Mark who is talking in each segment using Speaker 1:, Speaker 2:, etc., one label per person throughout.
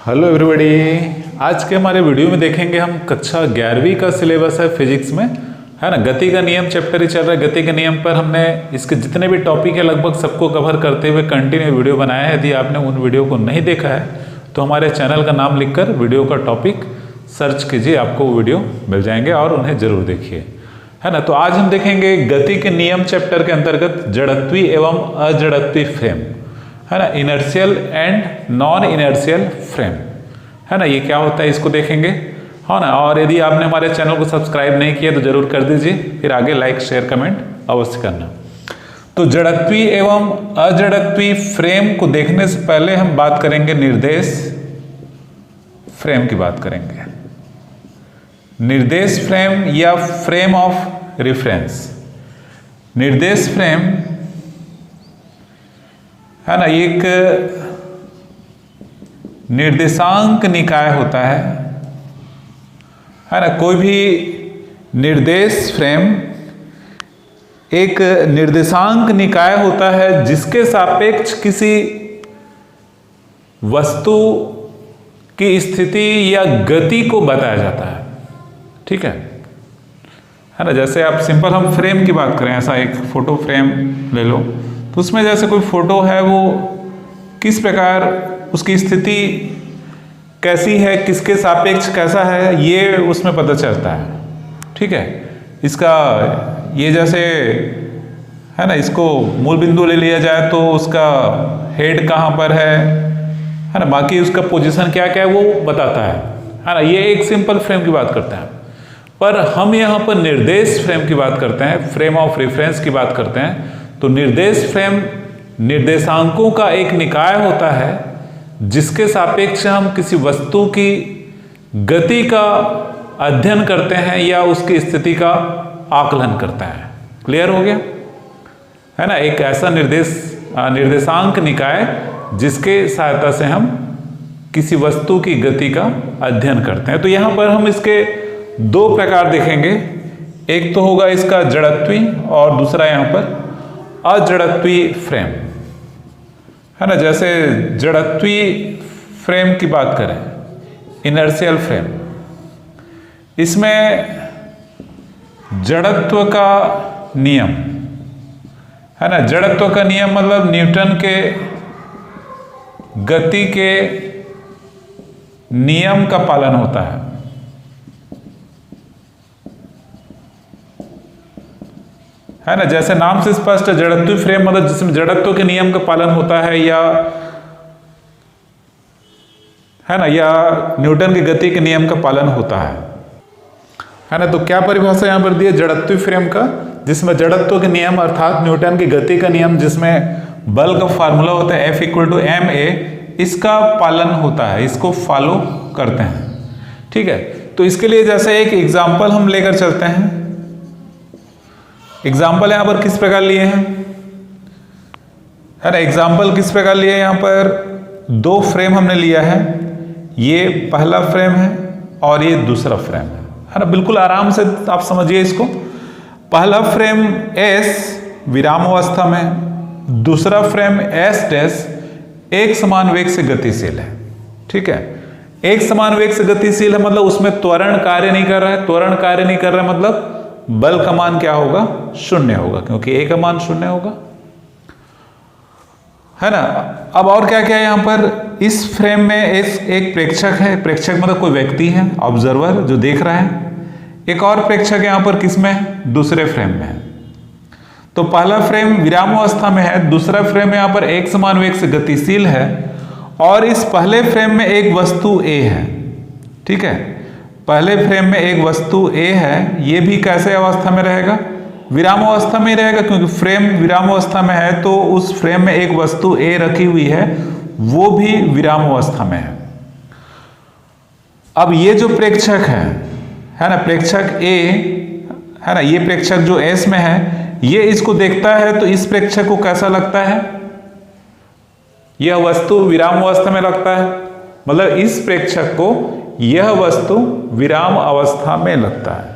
Speaker 1: Hello everybody. आज के हमारे वीडियो में देखेंगे हम कक्षा 11वीं का सिलेबस है फिजिक्स में, है ना। गति का नियम चैप्टर ही चल रहा है। गति के नियम पर हमने इसके जितने भी टॉपिक है लगभग सबको कवर करते हुए कंटिन्यू वीडियो बनाया है। यदि आपने उन वीडियो को नहीं देखा है तो हमारे चैनल का नाम लिखकर वीडियो का टॉपिक सर्च कीजिए, आपको वो वीडियो मिल जाएंगे और उन्हें जरूर देखिए, है ना। तो आज हम देखेंगे गति के नियम चैप्टर के अंतर्गत जड़त्वीय एवं अजड़त्वीय फ्रेम, है ना। Inertial and non inertial frame, है ना। ये क्या होता है इसको देखेंगे, है ना। और यदि आपने हमारे चैनल को सब्सक्राइब नहीं किया तो जरूर कर दीजिए, फिर आगे लाइक शेयर कमेंट अवश्य करना। तो जड़त्वीय एवं अजड़त्वीय फ्रेम को देखने से पहले हम बात करेंगे निर्देश फ्रेम की बात करेंगे। निर्देश फ्रेम या फ्रेम ऑफ रेफरेंस। निर्देश फ्रेम, है ना, एक निर्देशांक निकाय होता है ना। कोई भी निर्देश फ्रेम एक निर्देशांक निकाय होता है जिसके सापेक्ष किसी वस्तु की स्थिति या गति को बताया जाता है, ठीक है ना। जैसे आप सिंपल हम फ्रेम की बात करें, ऐसा एक फोटो फ्रेम ले लो, तो उसमें जैसे कोई फोटो है वो किस प्रकार उसकी स्थिति कैसी है, किसके सापेक्ष कैसा है, ये उसमें पता चलता है, ठीक है। इसका ये जैसे, है ना, इसको मूल बिंदु ले लिया जाए तो उसका हेड कहाँ पर है ना, बाकी उसका पोजीशन क्या क्या है वो बताता है ना। ये एक सिंपल फ्रेम की बात करते हैं, पर हम यहाँ पर निर्देश फ्रेम की बात करते हैं, फ्रेम ऑफ रेफरेंस की बात करते हैं। तो निर्देश फ्रेम निर्देशांकों का एक निकाय होता है जिसके सापेक्ष हम किसी वस्तु की गति का अध्ययन करते हैं या उसकी स्थिति का आकलन करते हैं। क्लियर हो गया, है ना। एक ऐसा निर्देशांक निकाय जिसके सहायता से हम किसी वस्तु की गति का अध्ययन करते हैं। तो यहाँ पर हम इसके दो प्रकार देखेंगे, एक तो होगा इसका जड़त्वीय और दूसरा यहाँ पर अजड़त्वीय फ्रेम, है ना। जैसे जड़त्वीय फ्रेम की बात करें, इनर्शियल फ्रेम, इसमें जड़त्व का नियम, है ना। जड़त्व का नियम मतलब न्यूटन के गति के नियम का पालन होता है ना। जैसे नाम से स्पष्ट है, जड़त्वीय फ्रेम मतलब जिसमें जड़त्व के नियम का पालन होता है, या है ना, या न्यूटन की गति के नियम का पालन होता है ना। तो क्या परिभाषा यहां पर दी है जड़त्वीय फ्रेम का, जिसमें जड़त्व के नियम अर्थात न्यूटन की गति का नियम जिसमें बल का फार्मूला होता है F=ma, इसका पालन होता है, इसको फॉलो करते हैं, ठीक है। तो इसके लिए जैसे एक एग्जाम्पल हम लेकर चलते हैं। एग्जाम्पल यहां पर किस प्रकार लिए हैं, है ना। एग्जाम्पल किस प्रकार लिए, यहां पर दो फ्रेम हमने लिया है, ये पहला फ्रेम है और ये दूसरा फ्रेम है ना। बिल्कुल आराम से आप समझिए इसको। पहला फ्रेम S विराम अवस्था में, दूसरा फ्रेम S' एक समान वेग से गतिशील है, ठीक है। एक समान वेग से गतिशील है मतलब उसमें त्वरण कार्य नहीं कर रहा है। त्वरण कार्य नहीं कर रहा है मतलब बल का मान क्या होगा, शून्य होगा, क्योंकि ए का मान शून्य होगा, है ना। अब और क्या क्या है यहां पर, इस फ्रेम में एक प्रेक्षक है। प्रेक्षक मतलब कोई व्यक्ति है, ऑब्जर्वर जो देख रहा है। एक और प्रेक्षक यहां पर किसमें, दूसरे फ्रेम में है। तो पहला फ्रेम विराम अवस्था में है, दूसरा फ्रेम यहां पर एक समान वेग से गतिशील है, और इस पहले फ्रेम में एक वस्तु ए है, ठीक है। पहले फ्रेम में एक वस्तु ए है, ये भी कैसे अवस्था में रहेगा, विराम अवस्था में रहेगा, क्योंकि फ्रेम विराम अवस्था में है तो उस फ्रेम में एक वस्तु ए रखी हुई है, वो भी विराम अवस्था में है। अब ये जो प्रेक्षक है ना, प्रेक्षक ए, है ना, ये प्रेक्षक जो एस में है, ये इसको देखता है तो इस प्रेक्षक को कैसा लगता है, यह वस्तु विराम अवस्था में लगता है, मतलब इस प्रेक्षक को यह वस्तु विराम अवस्था में लगता है।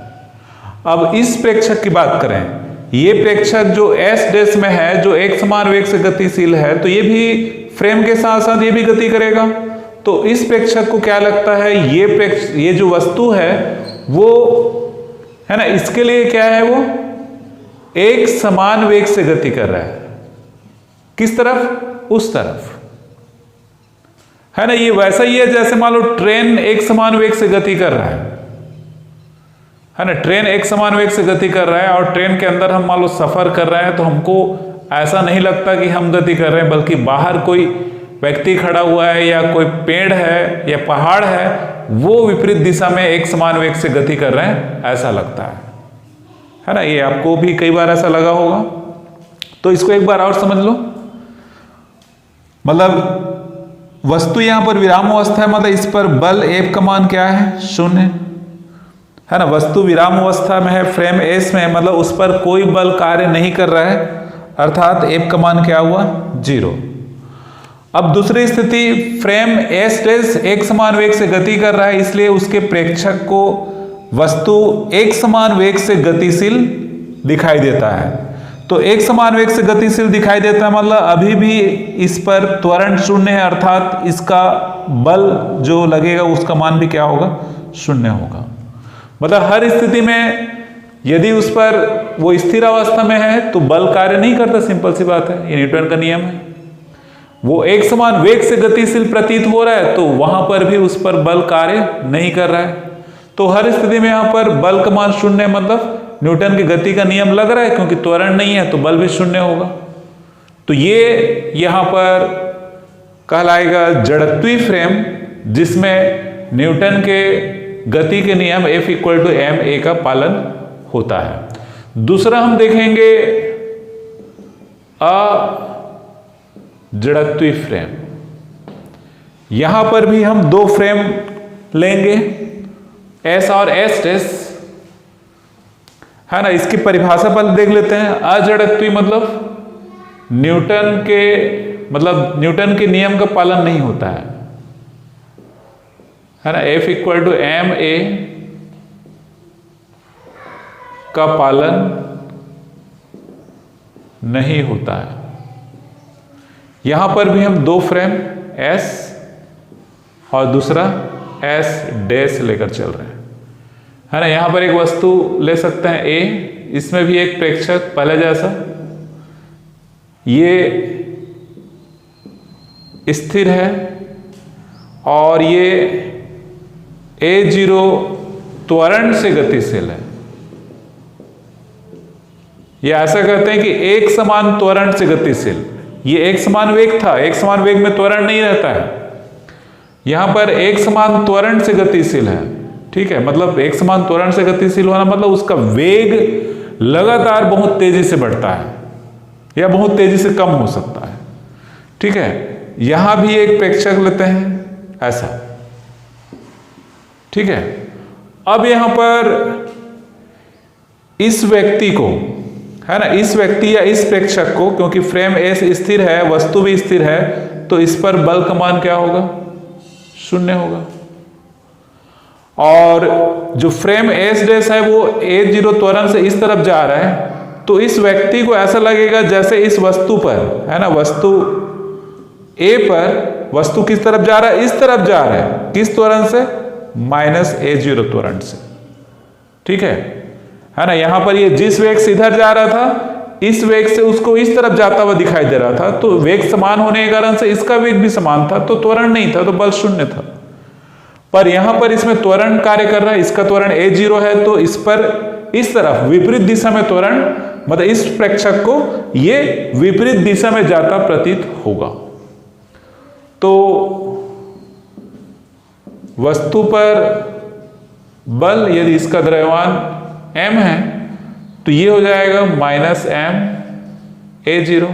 Speaker 1: अब इस प्रेक्षक की बात करें, ये प्रेक्षक जो S' में है, जो एक समान वेग से गतिशील है, तो ये भी फ्रेम के साथ साथ ये भी गति करेगा। तो इस प्रेक्षक को क्या लगता है, ये जो वस्तु है वो है ना, इसके लिए क्या है, वो एक समान वेग से गति कर रहा है। किस तरफ? उस तरफ, है ना। ये वैसा ही है जैसे मान लो ट्रेन एक समान वेग से गति कर रहा है ना। ट्रेन एक समान वेग से गति कर रहा है और ट्रेन के अंदर हम मान लो सफर कर रहे हैं, तो हमको ऐसा नहीं लगता कि हम गति कर रहे हैं, बल्कि बाहर कोई व्यक्ति खड़ा हुआ है या कोई पेड़ है या पहाड़ है, वो विपरीत दिशा में एक समान वेग से गति कर रहे हैं, ऐसा लगता है ना। ये आपको भी कई बार ऐसा लगा होगा। तो इसको एक बार और समझ लो। मतलब वस्तु यहां पर विराम अवस्था है, मतलब इस पर बल F का मान क्या है? 0, है ना। वस्तु विराम अवस्था में है फ्रेम S में, मतलब उस पर कोई बल कार्य नहीं कर रहा है, अर्थात F का मान क्या हुआ? 0। अब दूसरी स्थिति, फ्रेम S' एक समान वेग से गति कर रहा है, इसलिए उसके प्रेक्षक को वस्तु एक समान वेग से गतिशील दिखाई देता है। तो एक समान वेग से गतिशील दिखाई देता है, मतलब अभी भी इस पर त्वरण 0 है, अर्थात इसका बल जो लगेगा उसका मान भी क्या होगा? 0 होगा। मतलब हर स्थिति में यदि उस पर वो स्थिर अवस्था में है तो बल कार्य नहीं करता, सिंपल सी बात है, ये न्यूटन का नियम है। वो एक समान वेग से गतिशील प्रतीत हो रहा है तो वहां पर भी उस पर बल कार्य नहीं कर रहा है। तो हर स्थिति में यहां पर बल का मान 0 है, मतलब न्यूटन की गति का नियम लग रहा है, क्योंकि त्वरण नहीं है तो बल भी 0 होगा। तो ये यहां पर कहलाएगा जड़त्वीय फ्रेम, जिसमें न्यूटन के गति के नियम F = ma का पालन होता है। दूसरा हम देखेंगे अजड़त्वीय फ्रेम। यहां पर भी हम 2 फ्रेम लेंगे, S और S', है ना। इसकी परिभाषा पर देख लेते हैं। अजड़त्वीय मतलब न्यूटन के नियम का पालन नहीं होता है ना। F = ma का पालन नहीं होता है। यहां पर भी हम 2 फ्रेम S और दूसरा S' लेकर चल रहे हैं, है ना। यहां पर एक वस्तु ले सकते हैं A, इसमें भी एक प्रेक्षक पहले जैसा, ये स्थिर है और ये A0 त्वरण से गतिशील है। ये ऐसा कहते हैं कि एक समान त्वरण से गतिशील। ये एक समान वेग था, एक समान वेग में त्वरण नहीं रहता है, यहां पर एक समान त्वरण से गतिशील है, ठीक है। मतलब एक समान त्वरण से गतिशील होना मतलब उसका वेग लगातार बहुत तेजी से बढ़ता है या बहुत तेजी से कम हो सकता है, ठीक है। यहां भी एक प्रेक्षक लेते हैं ऐसा, ठीक है। अब यहां पर इस व्यक्ति को, है ना, इस व्यक्ति या इस प्रेक्षक को, क्योंकि फ्रेम S स्थिर है, वस्तु भी स्थिर है, तो इस पर बल का मान क्या होगा? 0 होगा। और जो फ्रेम S' है वो A0 त्वरण से इस तरफ जा रहा है, तो इस व्यक्ति को ऐसा लगेगा जैसे इस वस्तु पर, है ना, वस्तु A पर वस्तु किस तरफ जा रहा है? इस तरफ जा रहा है। किस त्वरण से? -A0 त्वरण से, ठीक है ना। यहां पर ये जिस वेग से इधर जा रहा था, इस वेग से उसको इस तरफ जाता हुआ दिखाई दे रहा था, तो वेग समान होने के कारण से इसका वेग भी समान था, तो त्वरण नहीं था, तो बल 0 था। पर यहां पर इसमें त्वरण कार्य कर रहा है, इसका त्वरण A0 है, तो इस पर इस तरफ विपरीत दिशा में त्वरण, मतलब इस प्रेक्षक को ये विपरीत दिशा में जाता प्रतीत होगा। तो वस्तु पर बल यदि इसका द्रव्यमान m है तो ये हो जाएगा -m/A0,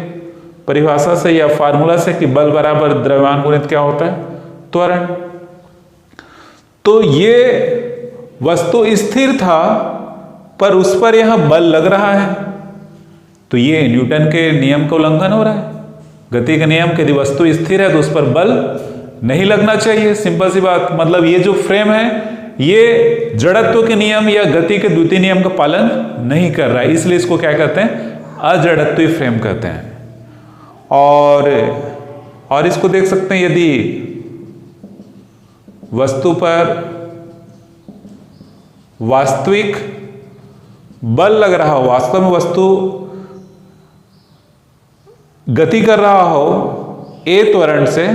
Speaker 1: परिभाषा से या फार्मूला से कि बल बराबर द्रव्यमान गुणित क्या होता है? त्वरण। तो ये वस्तु स्थिर था पर उस पर यहां बल लग रहा है, तो ये न्यूटन के नियम का उल्लंघन हो रहा है। गति के नियम के यदि वस्तु स्थिर है तो उस पर बल नहीं लगना चाहिए, सिंपल सी बात। मतलब ये जो फ्रेम है ये जड़त्व के नियम या गति के द्वितीय नियम का पालन नहीं कर रहा है, इसलिए इसको क्या कहते हैं? अजड़त्वीय फ्रेम कहते हैं। और इसको देख सकते हैं, यदि वस्तु पर वास्तविक बल लग रहा हो, वास्तव में वस्तु गति कर रहा हो a त्वरण से,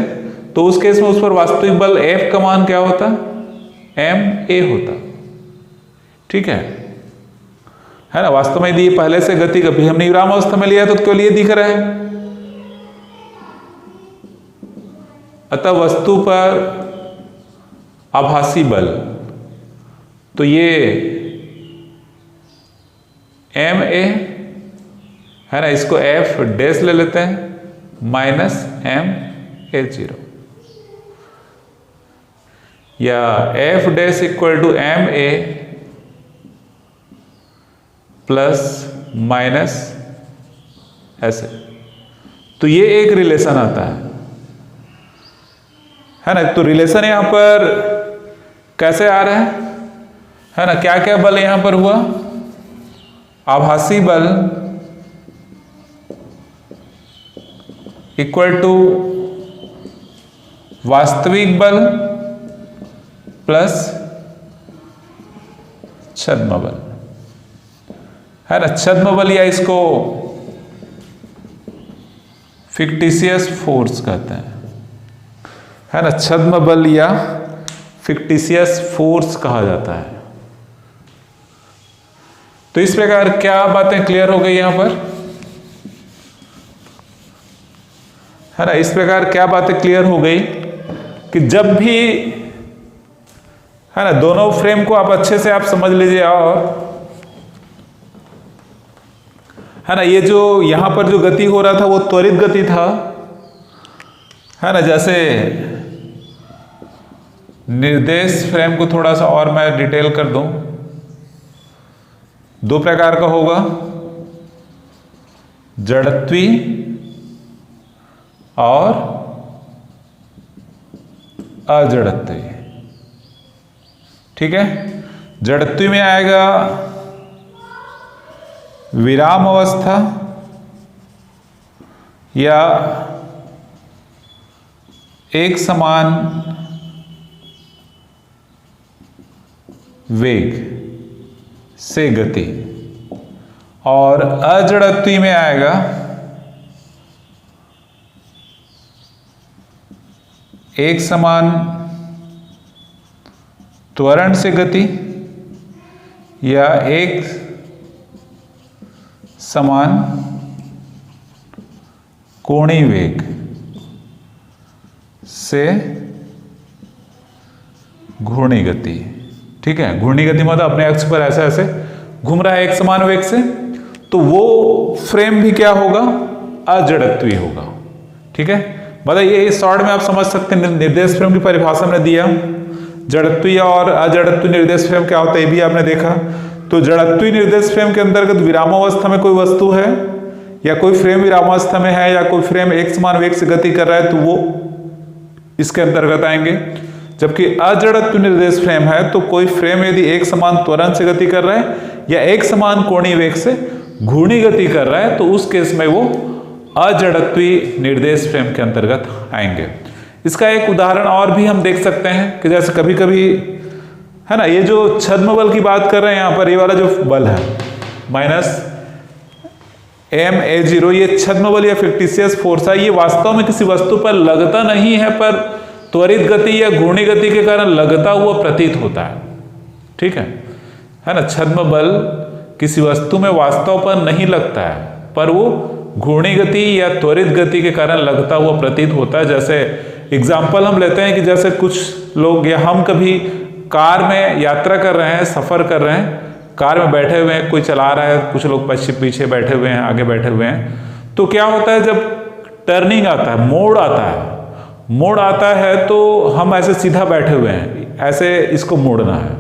Speaker 1: तो उस केस में उस पर वास्तविक बल F का मान क्या होता? ma होता। ठीक है ना। वास्तव में यदि ये पहले से गति कभी हमने विराम अवस्था में लिया है तो केवल ये दिख रहा है। अतः वस्तु पर आभासी बल, तो ये ma है ना, इसको F डैश ले लेते हैं माइनस ma0, या F dash equal to ma plus minus ऐसे। तो ये एक रिलेशन आता है ना। तो रिलेशन यहां पर कैसे आ रहा है ना, क्या क्या बल यहां पर हुआ? आभासी बल इक्वल टू वास्तविक बल प्लस छद्म बल, है ना। छद्म बल या इसको फिक्टिशियस फोर्स कहते हैं, है ना। छद्म बल या फिक्टिशियस फोर्स कहा जाता है। तो इस प्रकार क्या बातें क्लियर हो गई यहां पर, है ना। इस प्रकार क्या बातें क्लियर हो गई कि जब भी, है ना, दोनों फ्रेम को आप अच्छे से आप समझ लीजिए, और है ना, ये जो यहां पर जो गति हो रहा था वो त्वरित गति था, है ना। जैसे निर्देश फ्रेम को थोड़ा सा और मैं डिटेल कर दूं, दो प्रकार का होगा, जड़त्वी और अजड़त्वी। ठीक है, जड़त्वी में आएगा विराम अवस्था या एक समान वेग से गति, और अजड़त्वी में आएगा एक समान त्वरण से गति या एक समान कोणीय वेग से घूर्णी गति। ठीक है, घूर्णी गति मतलब अपने अक्ष पर ऐसे ऐसे घूम रहा है एक समान वेग से, तो वो फ्रेम भी क्या होगा? अजड़त्वी होगा। ठीक है, मतलब ये शॉर्ट में आप समझ सकते हैं। निर्देश फ्रेम की परिभाषा में दिया, जड़त्वी और अजड़त्वी निर्देश फ्रेम क्या होता है ये भी आपने देखा। तो जड़त्वी निर्देश फ्रेम के अंतर्गत विरामावस्था में कोई वस्तु है या कोई फ्रेम विरामावस्था में है या कोई फ्रेम एक समान वेग से गति कर रहा है तो वो इसके अंतर्गत आएंगे। जबकि अजड़त्वी निर्देश फ्रेम है तो कोई फ्रेम यदि एक समान त्वरण से गति कर रहा है या एक समान कोणीय वेग से घूर्णी गति कर रहा है तो उस केस में वो अजड़त्वी निर्देश फ्रेम के अंतर्गत आएंगे। इसका एक उदाहरण और भी हम देख सकते हैं कि जैसे कभी कभी, है ना, ये जो छद्म बल की बात कर रहे हैं यहाँ पर, ये वाला जो बल है माइनस ma0, ये छद्म बल या फिक्टिशियस फोर्स है। ये वास्तव में किसी वस्तु पर लगता नहीं है, पर त्वरित गति या घूर्णी गति के कारण लगता हुआ प्रतीत होता है। ठीक है ना। छद्म बल किसी वस्तु में वास्तव पर नहीं लगता है, पर वो घूर्णी गति या त्वरित गति के कारण लगता हुआ प्रतीत होता है। जैसे एग्जाम्पल हम लेते हैं कि जैसे कुछ लोग या हम कभी कार में यात्रा कर रहे हैं, सफर कर रहे हैं, कार में बैठे हुए हैं, कोई चला रहा है, कुछ लोग पीछे बैठे हुए हैं, आगे बैठे हुए हैं। तो क्या होता है जब टर्निंग आता है, मोड़ आता है तो हम ऐसे सीधा बैठे हुए हैं, ऐसे इसको मोड़ना है।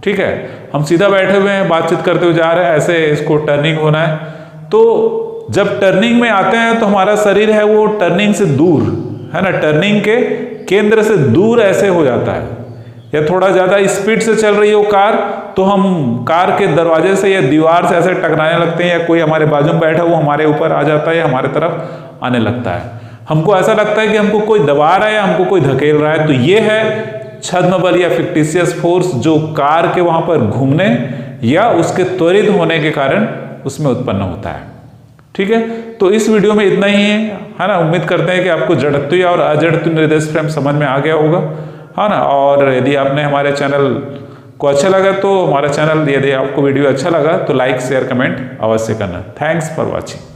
Speaker 1: ठीक है, हम सीधा बैठे हुए हैं, बातचीत करते हुए जा रहे हैं, ऐसे इसको टर्निंग होना है। तो जब टर्निंग में आते हैं तो हमारा शरीर है वो टर्निंग से दूर, है ना, टर्निंग के केंद्र से दूर ऐसे हो जाता है, या थोड़ा ज़्यादा स्पीड से चल रही हो कार तो हम कार के दरवाजे से या दीवार से ऐसे टकराने लगते हैं, या कोई हमारे बाजू में बैठा वो हमारे ऊपर आ जाता है या हमारे तरफ आने लगता है। हमको ऐसा लगता है कि हमको कोई दबा रहा है या हमको कोई धकेल रहा है। तो ये है छद्म बल या फिक्टिशियस फोर्स जो कार के वहां पर घूमने या उसके त्वरित होने के कारण उसमें उत्पन्न होता है। ठीक है, तो इस वीडियो में इतना ही है ना। उम्मीद करते हैं कि आपको जड़त्वीय और अजड़त्वीय निर्देश फ्रेम समझ में आ गया होगा, है ना। और यदि आपने हमारे चैनल को अच्छा लगा तो हमारा चैनल, यदि आपको वीडियो अच्छा लगा तो लाइक शेयर कमेंट अवश्य करना। Thanks for watching.